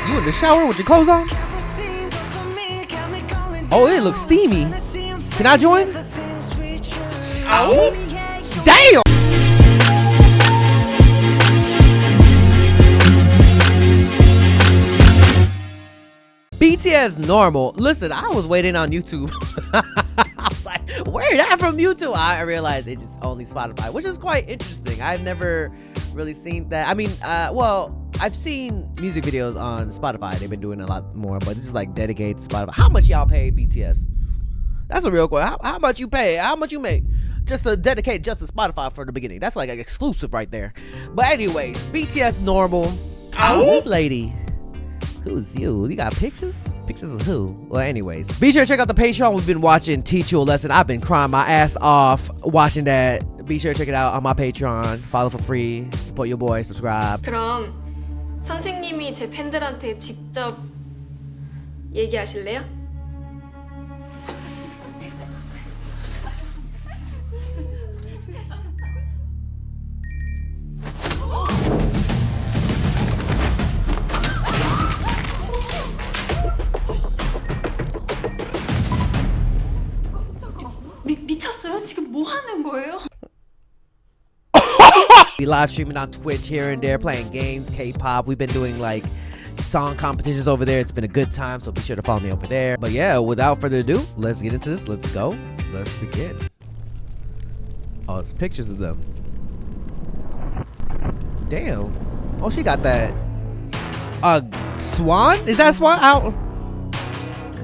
You in the shower with your clothes on? Oh, it looks steamy. Can I join? Oh, damn! BTS normal. Listen, I was waiting on YouTube. I was like, where that from YouTube? I realized it's just only Spotify, which is quite interesting. I've never really seen that. I mean, well, I've seen music videos on Spotify. They've been doing a lot more, but this is like dedicated to Spotify. How much y'all pay BTS? That's a real question. How much you pay? How much you make? Just to dedicate just to Spotify for the beginning. That's like an exclusive right there. But anyways, BTS normal. Who's this lady? Who's you? You got pictures? Pictures of who? Well, anyways, be sure to check out the Patreon. We've been watching Teach You a Lesson. I've been crying my ass off watching that. Be sure to check it out on my Patreon. Follow for free. Support your boy. Subscribe. 그럼 선생님이 제 팬들한테 직접 얘기하실래요? 미쳤어요? 지금 뭐 하는 거예요? We live streaming on Twitch here and there, playing games, K-pop. We've been doing like song competitions over there. It's been a good time, so be sure to follow me over there. But yeah, without further ado, let's get into this. Let's go. Let's begin. Oh, it's pictures of them. Damn. Oh, she got that. Swan? Is that a swan? Out.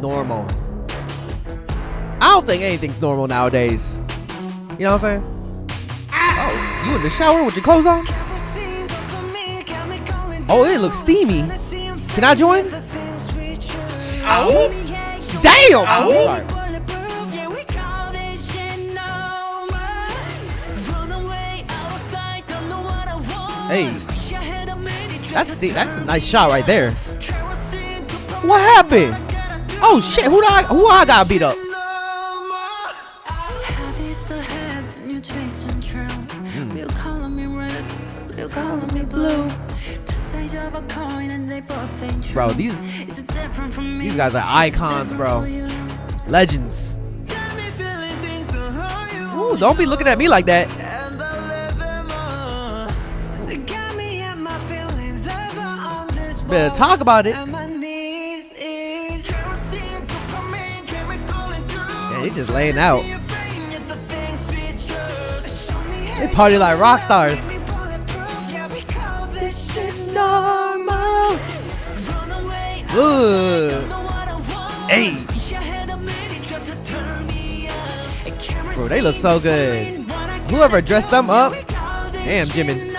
Normal. I don't think anything's normal nowadays. You know what I'm saying? Oh, you in the shower with your clothes on? Oh, it looks steamy. Can I join? Oh, damn! Oh. Hey, that's a nice shot right there. What happened? Oh shit! Who I got beat up? Bro, these guys are icons, bro. Legends. Ooh, don't be looking at me like that. Better talk about it. Yeah, he's just laying out. They party like rock stars. Ooh. Hey. Bro, they look so good. Whoever dressed them up. Damn, Jimin.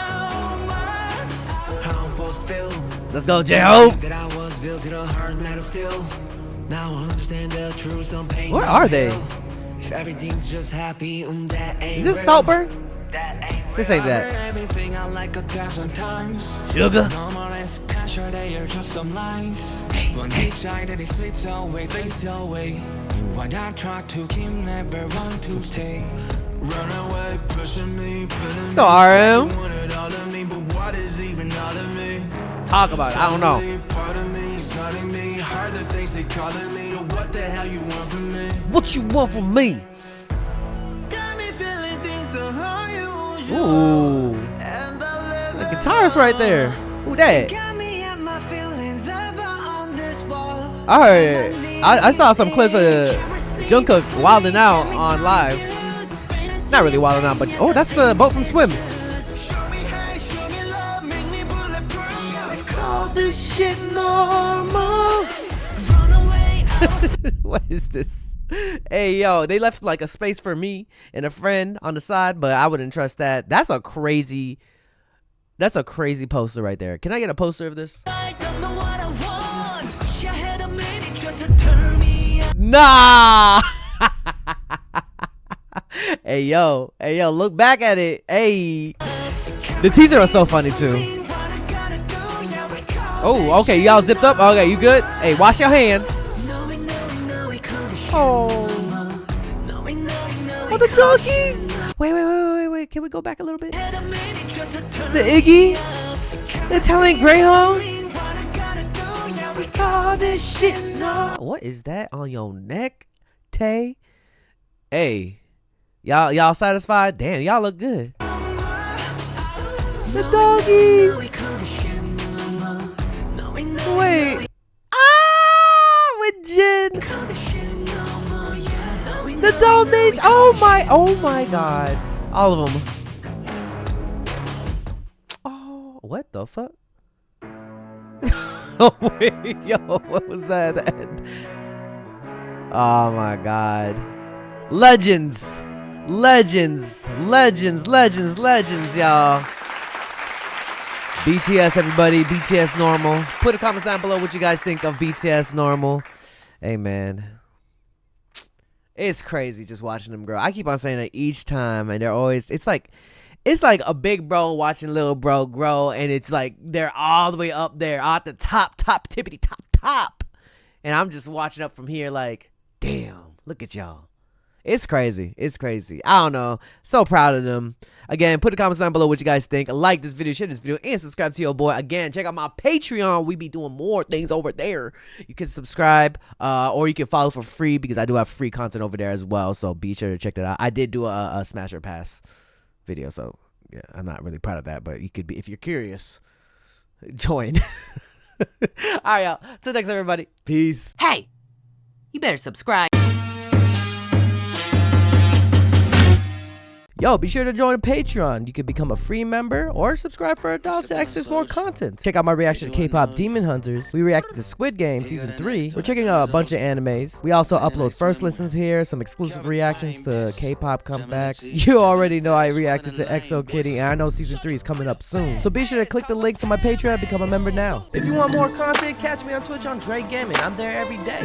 Let's go, J-Hope. Where are they? Is this Saltburn? This ain't that. Sugar. Let's go, RM. Talk about it. I don't know. What you want from me? Ooh, the guitarist right there. Who that? I saw some clips of Jungkook wilding out on live. Not really wilding out, but oh, that's the boat from Swim. This shit normal. What is this? Hey yo, they left like a space for me and a friend on the side, but I wouldn't trust that. That's a crazy poster right there. Can I get a poster of this? Nah. Hey yo, look back at it. Hey, the teaser was so funny too. Oh, okay, y'all zipped up. Okay, you good? Hey, wash your hands. Oh, the doggies. Wait. Can we go back a little bit? The Iggy, the Italian Greyhound. call this shit no. What is that on your neck, Tay? Hey, y'all satisfied? Damn, y'all look good. The doggies. Wait. With Jin. The donation. Oh my God. All of them. Oh, what the fuck? Oh wait, yo, what was that at the end? Oh my God. Legends, y'all. BTS, everybody. BTS normal. Put a comment down below what you guys think of BTS normal. Hey, man. It's crazy just watching them grow. I keep on saying that each time, and they're always, it's like a big bro watching little bro grow, and it's like they're all the way up there, at the top, tippity top. And I'm just watching up from here like, damn, look at y'all. It's crazy. I don't know. So proud of them. Again, put the comments down below what you guys think. Like this video, share this video, and subscribe to your boy. Again, check out my Patreon. We be doing more things over there. You can subscribe, or you can follow for free because I do have free content over there as well. So be sure to check that out. I did do a Smash or Pass video, so yeah, I'm not really proud of that, but you could be if you're curious. Join. All right, y'all. Till next time, everybody. Peace. Hey, you better subscribe. Yo, be sure to join the Patreon. You can become a free member or subscribe for $1 to access more content. Check out my reaction to K-pop Demon Hunters. We reacted to Squid Game Season 3. We're checking out a bunch of animes. We also upload first listens here, some exclusive reactions to K-pop comebacks. You already know I reacted to EXO Kitty, and I know Season 3 is coming up soon. So be sure to click the link to my Patreon and become a member now. If you want more content, catch me on Twitch on JREKML. I'm there every day.